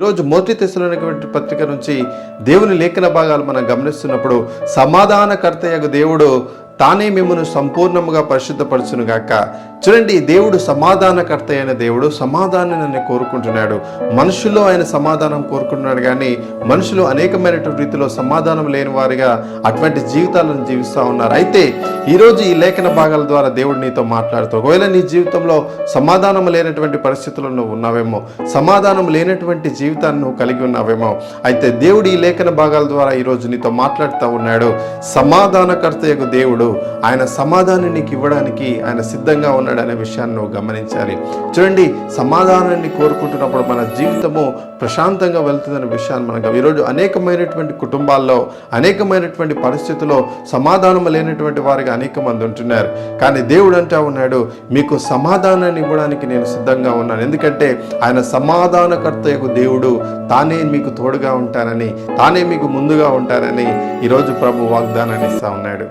ఈరోజు మొదటి తెస్సలోనికైన పత్రిక నుంచి దేవుని లేఖన భాగాలు మనం గమనిస్తున్నప్పుడు సమాధానకర్తయగు దేవుడు తానే మిమ్మల్ని సంపూర్ణముగా పరిశుద్ధపరచును గాక. చూడండి, దేవుడు సమాధానకర్త అయిన దేవుడు సమాధానాన్ని కోరుకుంటున్నాడు. మనుషుల్లో ఆయన సమాధానం కోరుకుంటున్నాడు, కానీ మనుషులు అనేకమైనటువంటి రీతిలో సమాధానం లేని వారిగా అటువంటి జీవితాలను జీవిస్తూ ఉన్నారు. అయితే ఈరోజు ఈ లేఖన భాగాల ద్వారా దేవుడు నీతో మాట్లాడుతూ, ఒకవేళ నీ జీవితంలో సమాధానం లేనటువంటి పరిస్థితుల్లో నువ్వు ఉన్నావేమో, సమాధానం లేనటువంటి జీవితాన్ని నువ్వు కలిగి ఉన్నావేమో, అయితే దేవుడు ఈ లేఖన భాగాల ద్వారా ఈరోజు నీతో మాట్లాడుతూ ఉన్నాడు. సమాధానకర్తయగు దేవుడు, ఆయన సమాధానాన్ని నీకు ఇవ్వడానికి ఆయన సిద్ధంగా ఉన్నాడు అనే విషయాన్ని నువ్వు గమనించాలి. చూడండి, సమాధానాన్ని కోరుకుంటున్నప్పుడు మన జీవితము ప్రశాంతంగా వెళ్తుందనే విషయాన్ని మనం ఈరోజు అనేకమైనటువంటి కుటుంబాల్లో, అనేకమైనటువంటి పరిస్థితుల్లో సమాధానం లేనటువంటి వారిగా అనేక మంది ఉంటున్నారు. కానీ దేవుడు అంటా ఉన్నాడు, మీకు సమాధానాన్ని ఇవ్వడానికి నేను సిద్ధంగా ఉన్నాను. ఎందుకంటే ఆయన సమాధానకర్తయగు దేవుడు, తానే మీకు తోడుగా ఉంటానని, తానే మీకు ముందుగా ఉంటానని ఈరోజు ప్రభు వాగ్దానాన్ని ఇస్తా ఉన్నాడు.